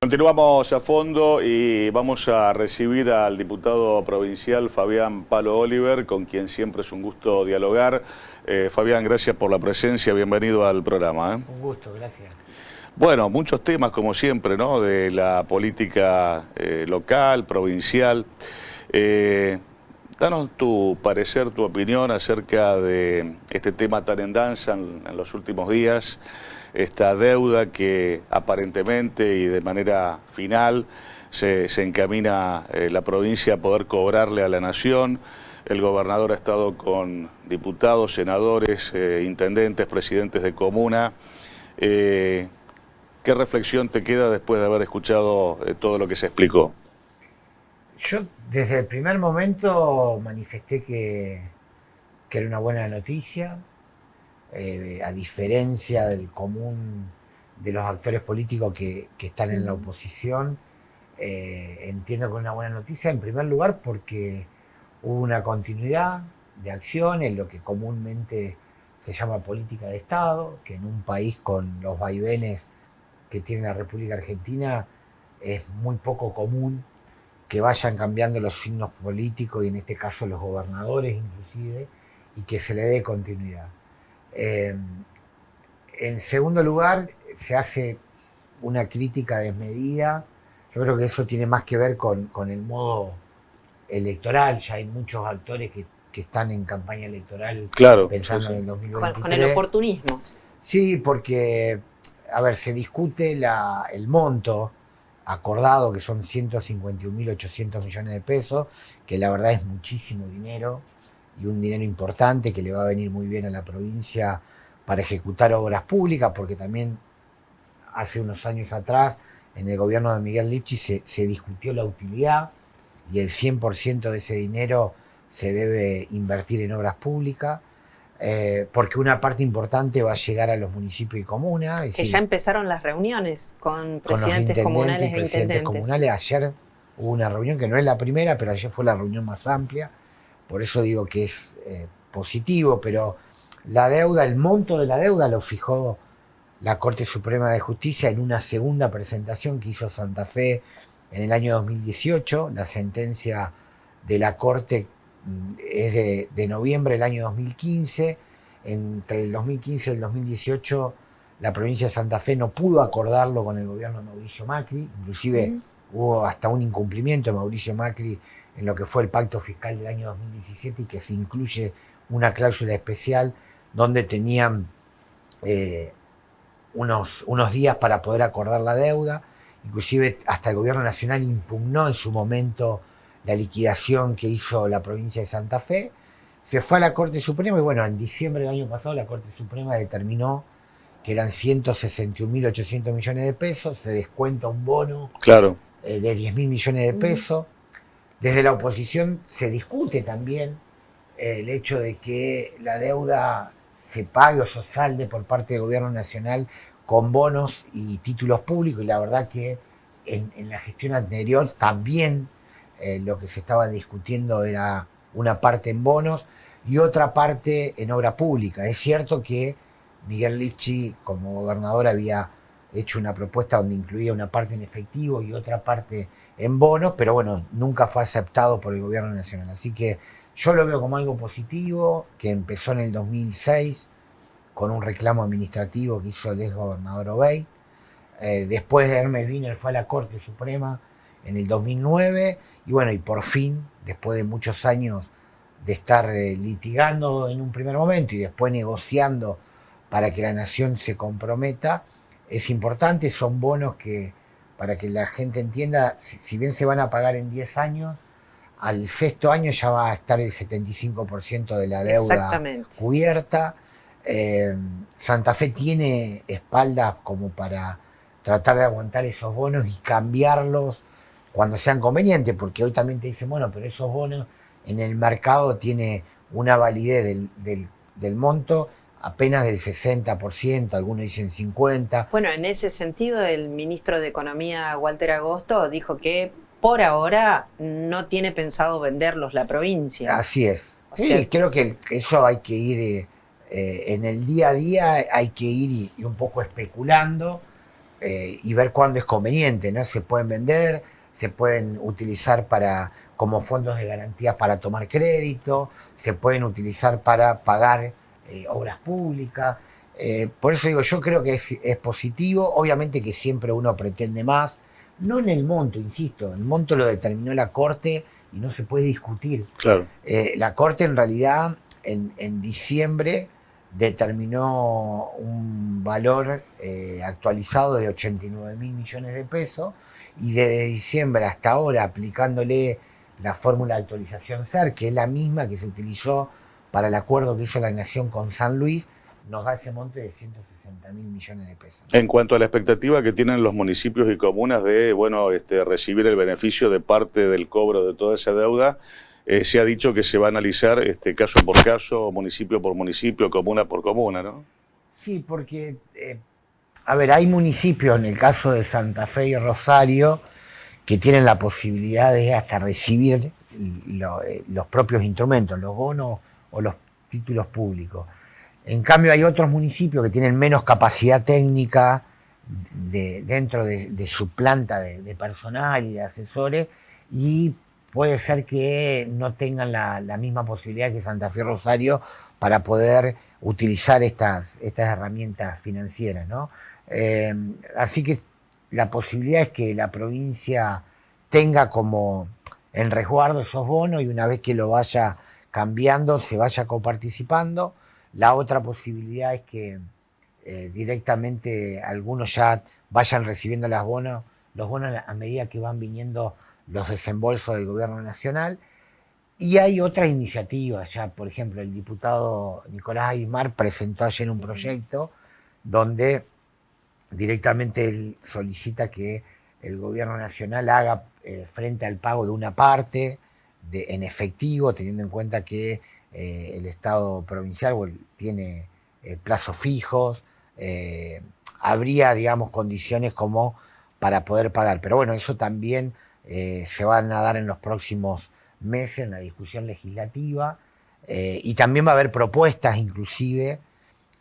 Continuamos a fondo y vamos a recibir al diputado provincial Fabián Palo Oliver, con quien siempre es un gusto dialogar. Fabián, gracias por la presencia, bienvenido al programa. Un gusto, gracias. Bueno, muchos temas como siempre, ¿no? De la política local, provincial. Danos tu parecer, tu opinión acerca de este tema tan en danza en los últimos días. Esta deuda que aparentemente y de manera final se encamina la provincia a poder cobrarle a la nación. El gobernador ha estado con diputados, senadores, intendentes, presidentes de comuna. ¿Qué reflexión te queda después de haber escuchado todo lo que se explicó? Yo desde el primer momento manifesté que era una buena noticia. A diferencia del común de los actores políticos que están en la oposición, entiendo que es una buena noticia, en primer lugar porque hubo una continuidad de acción en lo que comúnmente se llama política de Estado, que en un país con los vaivenes que tiene la República Argentina es muy poco común que vayan cambiando los signos políticos y en este caso los gobernadores inclusive, y que se le dé continuidad. En segundo lugar, se hace una crítica desmedida. Yo creo que eso tiene más que ver con el modo electoral. Ya hay muchos actores que están en campaña electoral, Claro, pensando sí, sí. en el 2023. Con el oportunismo. Sí, porque, a ver, se discute el monto acordado, que son 151.800 millones de pesos, que la verdad es muchísimo dinero y un dinero importante que le va a venir muy bien a la provincia para ejecutar obras públicas, porque también hace unos años atrás en el gobierno de Miguel Lichi se discutió la utilidad y el 100% de ese dinero se debe invertir en obras públicas, porque una parte importante va a llegar a los municipios y comunas. Que ya empezaron las reuniones con presidentes los comunales y presidentes comunales. Ayer hubo una reunión que no es la primera, pero ayer fue la reunión más amplia. Por eso digo que es positivo, pero la deuda, el monto de la deuda lo fijó la Corte Suprema de Justicia en una segunda presentación que hizo Santa Fe en el año 2018. La sentencia de la Corte es de noviembre del año 2015. Entre el 2015 y el 2018 la provincia de Santa Fe no pudo acordarlo con el gobierno de Mauricio Macri, inclusive hubo hasta un incumplimiento de Mauricio Macri en lo que fue el pacto fiscal del año 2017 y que se incluye una cláusula especial donde tenían unos días para poder acordar la deuda. Inclusive hasta el gobierno nacional impugnó en su momento la liquidación que hizo la provincia de Santa Fe. Se fue a la Corte Suprema y bueno, en diciembre del año pasado la Corte Suprema determinó que eran 161.800 millones de pesos, se descuenta un bono de 10.000 millones de pesos. Desde la oposición se discute también el hecho de que la deuda se pague o se salde por parte del gobierno nacional con bonos y títulos públicos, y la verdad que en la gestión anterior también lo que se estaba discutiendo era una parte en bonos y otra parte en obra pública. Es cierto que Miguel Lichi, como gobernador, había hecho una propuesta donde incluía una parte en efectivo y otra parte en bonos, pero bueno, nunca fue aceptado por el gobierno nacional. Así que yo lo veo como algo positivo, que empezó en el 2006 con un reclamo administrativo que hizo el ex gobernador Obey. Después de Hermes Wiener fue a la Corte Suprema en el 2009 y bueno, y por fin, después de muchos años de estar litigando en un primer momento y después negociando para que la nación se comprometa, es importante. Son bonos que, para que la gente entienda, si bien se van a pagar en 10 años, al sexto año ya va a estar el 75% de la deuda cubierta. Santa Fe tiene espaldas como para tratar de aguantar esos bonos y cambiarlos cuando sean convenientes, porque hoy también te dicen, bueno, pero esos bonos en el mercado tiene una validez del monto apenas del 60%, algunos dicen 50%. Bueno, en ese sentido el ministro de Economía, Walter Agosto, dijo que por ahora no tiene pensado venderlos la provincia. Así es. Sí, creo que eso hay que ir en el día a día, hay que ir y un poco especulando, y ver cuándo es conveniente, ¿no? Se pueden vender, se pueden utilizar como fondos de garantías para tomar crédito, se pueden utilizar para pagar obras públicas. Por eso digo, yo creo que es positivo, obviamente que siempre uno pretende más, no en el monto, insisto, el monto lo determinó la Corte y no se puede discutir. Claro. La Corte en realidad en diciembre determinó un valor actualizado de 89.000 millones de pesos y desde diciembre hasta ahora aplicándole la fórmula de actualización SER, que es la misma que se utilizó para el acuerdo que hizo la Nación con San Luis, nos da ese monte de 160.000 millones de pesos. En cuanto a la expectativa que tienen los municipios y comunas de recibir el beneficio de parte del cobro de toda esa deuda, se ha dicho que se va a analizar caso por caso, municipio por municipio, comuna por comuna, ¿no? Sí, porque, hay municipios, en el caso de Santa Fe y Rosario, que tienen la posibilidad de hasta recibir los propios instrumentos, los bonos o los títulos públicos. En cambio hay otros municipios que tienen menos capacidad técnica dentro de su planta de personal y de asesores, y puede ser que no tengan la misma posibilidad que Santa Fe y Rosario para poder utilizar estas herramientas financieras, ¿no? Así que la posibilidad es que la provincia tenga como en resguardo esos bonos y una vez que lo vaya cambiando se vaya coparticipando. La otra posibilidad es que directamente algunos ya vayan recibiendo los bonos a medida que van viniendo los desembolsos del gobierno nacional. Y hay otras iniciativas, ya por ejemplo el diputado Nicolás Aymar presentó ayer un proyecto donde directamente él solicita que el gobierno nacional haga frente al pago de una parte en efectivo, teniendo en cuenta que el Estado provincial tiene plazos fijos, habría, digamos, condiciones como para poder pagar. Pero bueno, eso también se van a dar en los próximos meses en la discusión legislativa, y también va a haber propuestas inclusive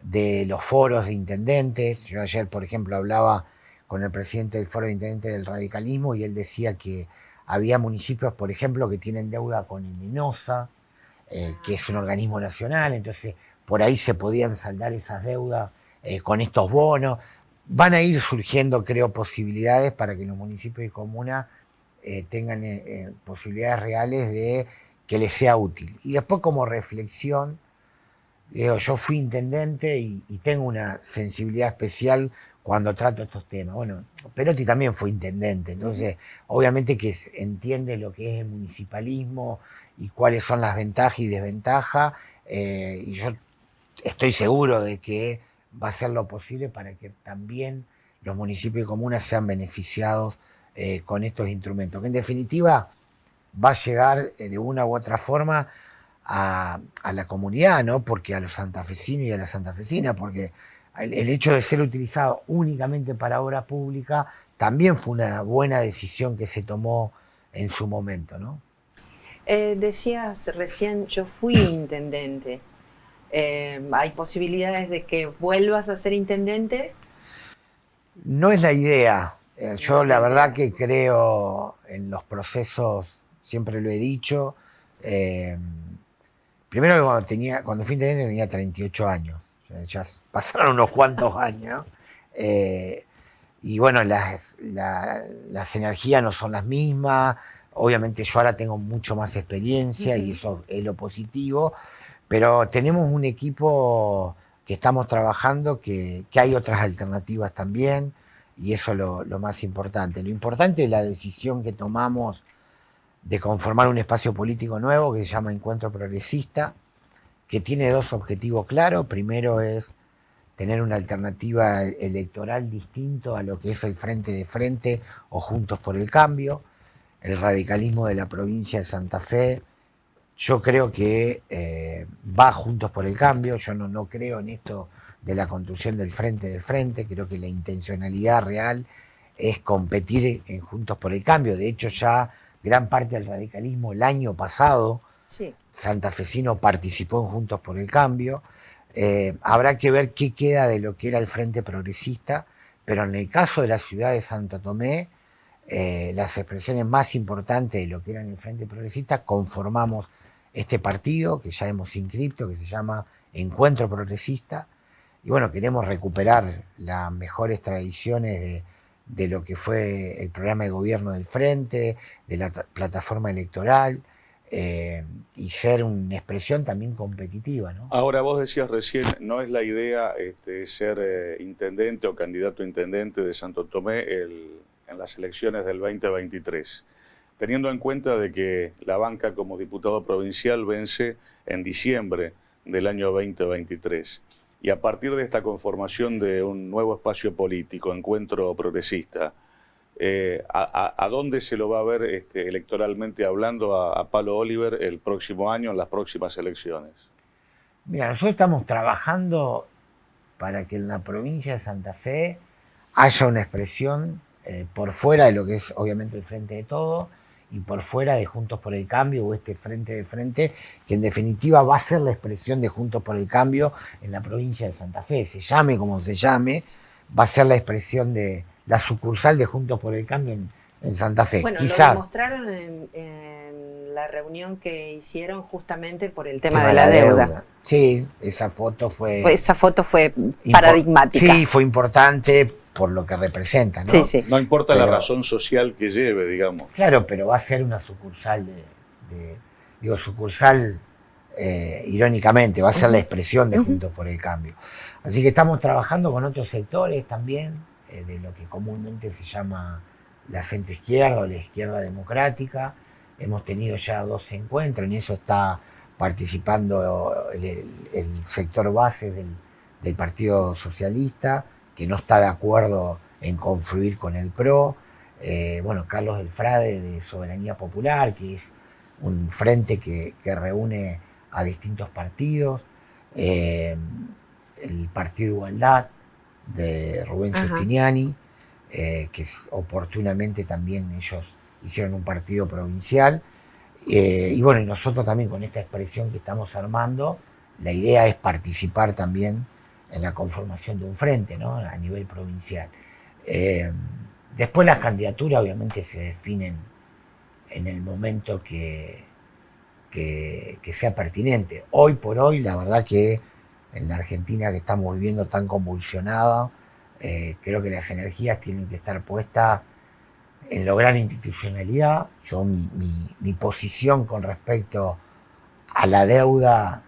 de los foros de intendentes. Yo ayer, por ejemplo, hablaba con el presidente del foro de intendentes del radicalismo y él decía que había municipios, por ejemplo, que tienen deuda con Enenosa, que es un organismo nacional, entonces por ahí se podían saldar esas deudas con estos bonos. Van a ir surgiendo, creo, posibilidades para que los municipios y comunas tengan posibilidades reales de que les sea útil. Y después, como reflexión, yo fui intendente y tengo una sensibilidad especial cuando trato estos temas. Bueno, Perotti también fue intendente, entonces obviamente que entiende lo que es el municipalismo y cuáles son las ventajas y desventajas, y yo estoy seguro de que va a ser lo posible para que también los municipios y comunas sean beneficiados con estos instrumentos, que en definitiva va a llegar de una u otra forma a la comunidad, ¿no? Porque a los santafesinos y a las santafesinas, porque el hecho de ser utilizado únicamente para obra pública también fue una buena decisión que se tomó en su momento, ¿no? Decías recién, yo fui intendente. ¿Hay posibilidades de que vuelvas a ser intendente? No es la idea. Yo la verdad que creo en los procesos, siempre lo he dicho. Primero que cuando fui intendente tenía 38 años. Ya pasaron unos cuantos años. Y bueno, las energías no son las mismas. Obviamente yo ahora tengo mucho más experiencia y eso es lo positivo. Pero tenemos un equipo que estamos trabajando, que hay otras alternativas también, y eso es lo más importante. Lo importante es la decisión que tomamos de conformar un espacio político nuevo que se llama Encuentro Progresista, que tiene dos objetivos claros. Primero es tener una alternativa electoral distinto a lo que es el Frente de Frente o Juntos por el Cambio. El radicalismo de la provincia de Santa Fe, yo creo que va Juntos por el Cambio. Yo no creo en esto de la construcción del Frente del Frente. Creo que la intencionalidad real es competir en Juntos por el Cambio. De hecho, ya gran parte del radicalismo el año pasado, sí, santafesino, participó en Juntos por el Cambio. Habrá que ver qué queda de lo que era el Frente Progresista, pero en el caso de la ciudad de Santo Tomé, las expresiones más importantes de lo que era el Frente Progresista, conformamos este partido que ya hemos inscrito, que se llama Encuentro Progresista, y bueno, queremos recuperar las mejores tradiciones de lo que fue el programa de gobierno del Frente, de la plataforma electoral, y ser una expresión también competitiva, ¿no? Ahora, vos decías recién, no es la idea ser intendente o candidato a intendente de Santo Tomé en las elecciones del 2023, teniendo en cuenta de que la banca como diputado provincial vence en diciembre del año 2023. Y a partir de esta conformación de un nuevo espacio político, Encuentro Progresista, ¿a dónde se lo va a ver electoralmente hablando a Palo Oliver el próximo año, en las próximas elecciones? Mira, nosotros estamos trabajando para que en la provincia de Santa Fe haya una expresión por fuera de lo que es obviamente el Frente de Todos y por fuera de Juntos por el Cambio o este Frente de Frente, que en definitiva va a ser la expresión de Juntos por el Cambio en la provincia de Santa Fe. Se llame como se llame, va a ser la expresión de la sucursal de Juntos por el Cambio en Santa Fe. Bueno, quizás lo demostraron en la reunión que hicieron justamente por el tema de la deuda. Sí, esa foto fue paradigmática. Sí, fue importante por lo que representa, ¿no? Sí, sí. No importa la razón social que lleve, digamos. Claro, pero va a ser una sucursal digo, sucursal irónicamente, va a ser la expresión de Juntos por el Cambio. Así que estamos trabajando con otros sectores también, de lo que comúnmente se llama la centroizquierda o la izquierda democrática. Hemos tenido ya 2 encuentros, en eso está participando el sector base del Partido Socialista, que no está de acuerdo en confluir con el PRO. Bueno, Carlos del Frade de Soberanía Popular, que es un frente que reúne a distintos partidos. El Partido Igualdad de Rubén Giustiniani, que oportunamente también ellos hicieron un partido provincial. Y bueno, y nosotros también con esta expresión que estamos armando, la idea es participar también en la conformación de un frente, ¿no? A nivel provincial. Después las candidaturas obviamente se definen en el momento que sea pertinente. Hoy por hoy, la verdad que en la Argentina que estamos viviendo tan convulsionada, creo que las energías tienen que estar puestas en lograr institucionalidad. Yo mi posición con respecto a la deuda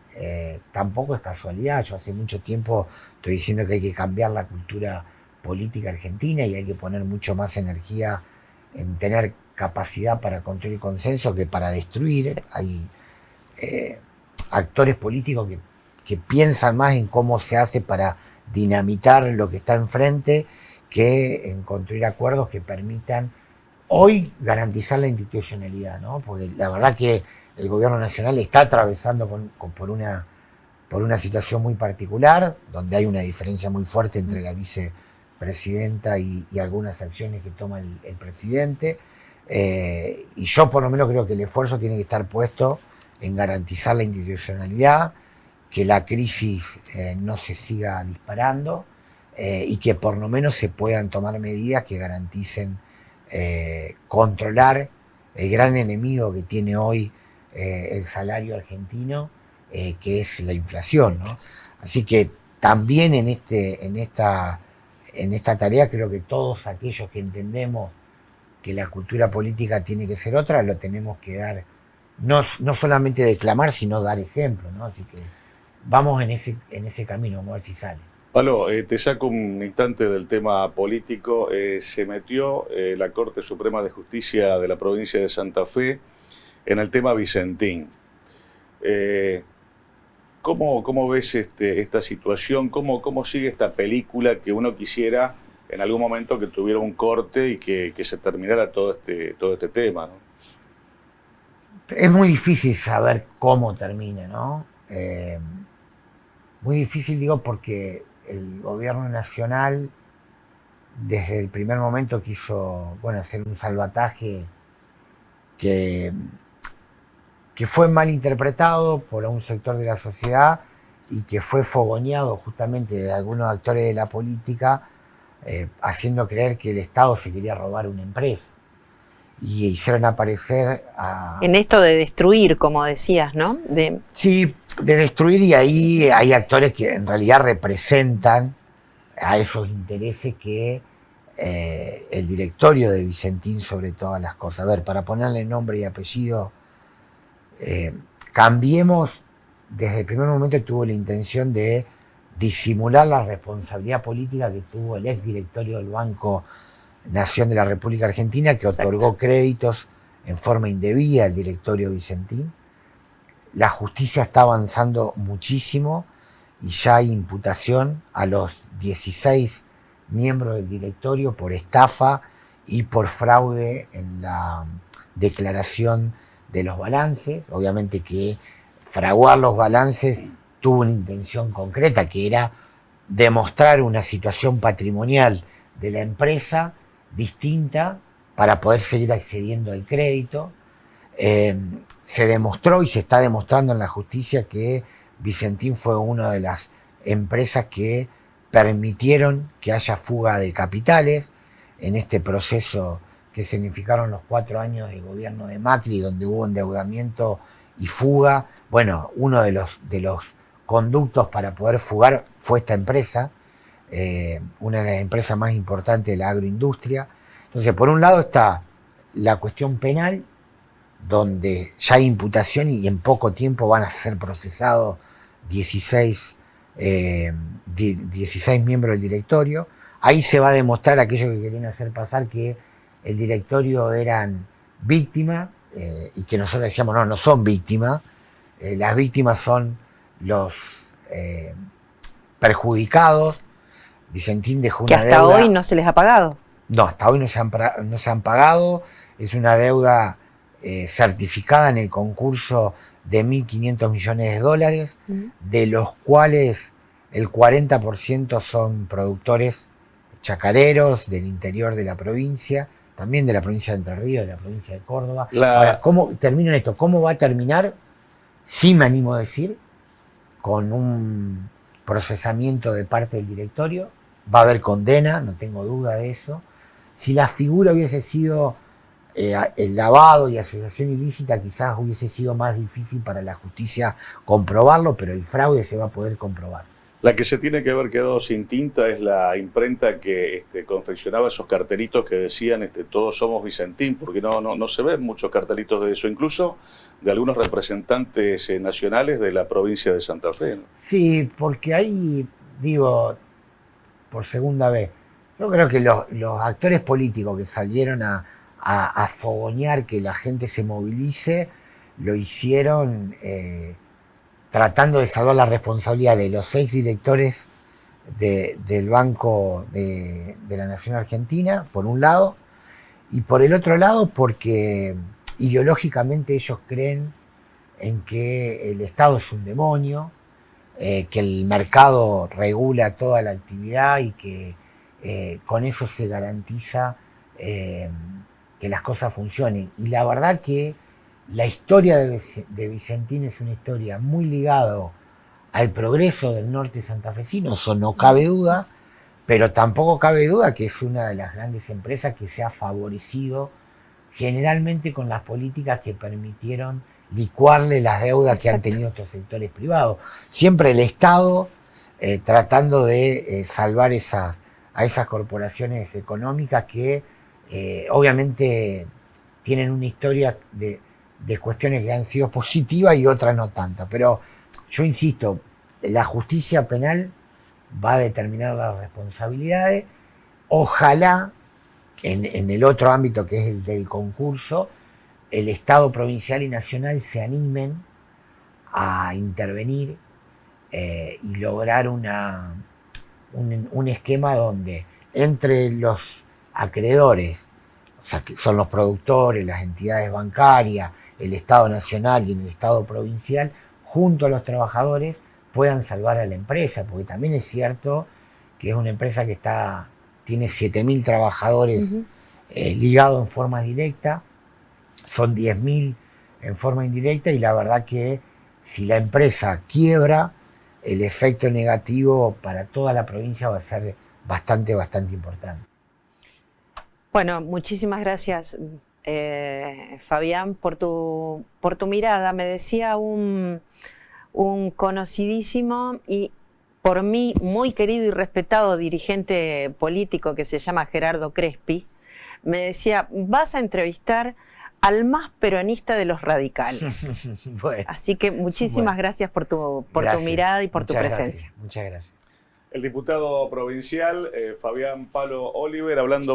tampoco es casualidad. Yo hace mucho tiempo estoy diciendo que hay que cambiar la cultura política argentina y hay que poner mucho más energía en tener capacidad para construir consenso que para destruir. Hay actores políticos que piensan más en cómo se hace para dinamitar lo que está enfrente que en construir acuerdos que permitan hoy garantizar la institucionalidad, ¿no? Porque la verdad que el gobierno nacional está atravesando por una situación muy particular, donde hay una diferencia muy fuerte entre la vicepresidenta y algunas acciones que toma el presidente. Y yo por lo menos creo que el esfuerzo tiene que estar puesto en garantizar la institucionalidad, que la crisis no se siga disparando y que por lo menos se puedan tomar medidas que garanticen controlar el gran enemigo que tiene hoy el salario argentino, que es la inflación, ¿no? Así que también en esta tarea creo que todos aquellos que entendemos que la cultura política tiene que ser otra, lo tenemos que dar, no solamente declamar, sino dar ejemplo, ¿no? Así que vamos en ese camino, vamos a ver si sale. Palo, te saco un instante del tema político. Se metió la Corte Suprema de Justicia de la provincia de Santa Fe en el tema Vicentín. ¿Cómo ves esta situación? ¿Cómo sigue esta película que uno quisiera en algún momento que tuviera un corte y que se terminara todo este tema, ¿no? Es muy difícil saber cómo termina, ¿no? Muy difícil, digo, porque el gobierno nacional desde el primer momento quiso, hacer un salvataje que fue mal interpretado por un sector de la sociedad y que fue fogoneado justamente de algunos actores de la política haciendo creer que el Estado se quería robar una empresa. Y hicieron aparecer a... En esto de destruir, como decías, ¿no? Sí, de destruir, y ahí hay actores que en realidad representan a esos intereses que el directorio de Vicentín sobre todas las cosas. A ver, para ponerle nombre y apellido, Cambiemos desde el primer momento tuvo la intención de disimular la responsabilidad política que tuvo el ex directorio del Banco Nación de la República Argentina, que otorgó créditos en forma indebida al directorio Vicentín. La justicia está avanzando muchísimo y ya hay imputación a los 16 miembros del directorio por estafa y por fraude en la declaración de los balances. Obviamente que fraguar los balances tuvo una intención concreta, que era demostrar una situación patrimonial de la empresa distinta para poder seguir accediendo al crédito. Se demostró y se está demostrando en la justicia que Vicentín fue una de las empresas que permitieron que haya fuga de capitales en este proceso que significaron los 4 años de gobierno de Macri, donde hubo endeudamiento y fuga. Bueno, uno de los conductos para poder fugar fue esta empresa, una de las empresas más importantes de la agroindustria. Entonces, por un lado está la cuestión penal, donde ya hay imputación y en poco tiempo van a ser procesados 16 miembros del directorio. Ahí se va a demostrar aquello que querían hacer pasar, que el directorio eran víctimas, y que nosotros decíamos, no son víctimas. Las víctimas son los perjudicados. Vicentín dejó una deuda. Que hasta hoy no se les ha pagado. No, hasta hoy no se han pagado. Es una deuda certificada en el concurso de 1.500 millones de dólares, de los cuales el 40% son productores chacareros del interior de la provincia, también de la provincia de Entre Ríos, de la provincia de Córdoba. Ahora, ¿cómo termina esto? ¿Cómo va a terminar? Sí, me animo a decir, con un procesamiento de parte del directorio. Va a haber condena, no tengo duda de eso. Si la figura hubiese sido el lavado y asociación ilícita, quizás hubiese sido más difícil para la justicia comprobarlo, pero el fraude se va a poder comprobar. La que se tiene que haber quedado sin tinta es la imprenta que confeccionaba esos cartelitos que decían todos somos Vicentín, porque no se ven muchos cartelitos de eso, incluso de algunos representantes nacionales de la provincia de Santa Fe, ¿no? Sí, porque ahí, digo, por segunda vez, yo creo que los actores políticos que salieron a fogonear que la gente se movilice, lo hicieron tratando de salvar la responsabilidad de los 6 directores del Banco de la Nación Argentina, por un lado, y por el otro lado porque ideológicamente ellos creen en que el Estado es un demonio, que el mercado regula toda la actividad y que con eso se garantiza que las cosas funcionen. Y la verdad que la historia de Vicentín es una historia muy ligada al progreso del norte santafesino, eso no cabe duda, pero tampoco cabe duda que es una de las grandes empresas que se ha favorecido generalmente con las políticas que permitieron licuarle las deudas que han tenido estos sectores privados. Siempre el Estado tratando de salvar a esas corporaciones económicas que obviamente tienen una historia de cuestiones que han sido positivas y otras no tantas. Pero yo insisto, la justicia penal va a determinar las responsabilidades. Ojalá en el otro ámbito, que es el del concurso, el Estado provincial y nacional se animen a intervenir y lograr un esquema donde entre los acreedores, o sea, que son los productores, las entidades bancarias, el Estado nacional y el Estado provincial, junto a los trabajadores, puedan salvar a la empresa, porque también es cierto que es una empresa que tiene 7.000 trabajadores ligados en forma directa, son 10.000 en forma indirecta, y la verdad que si la empresa quiebra, el efecto negativo para toda la provincia va a ser bastante importante. Bueno, muchísimas gracias, Fabián, por tu mirada. Me decía un conocidísimo y por mí muy querido y respetado dirigente político que se llama Gerardo Crespi, me decía, vas a entrevistar al más peronista de los radicales. Bueno, así que muchísimas gracias por tu mirada y por tu presencia. Muchas gracias. El diputado provincial Fabián Palo Oliver hablando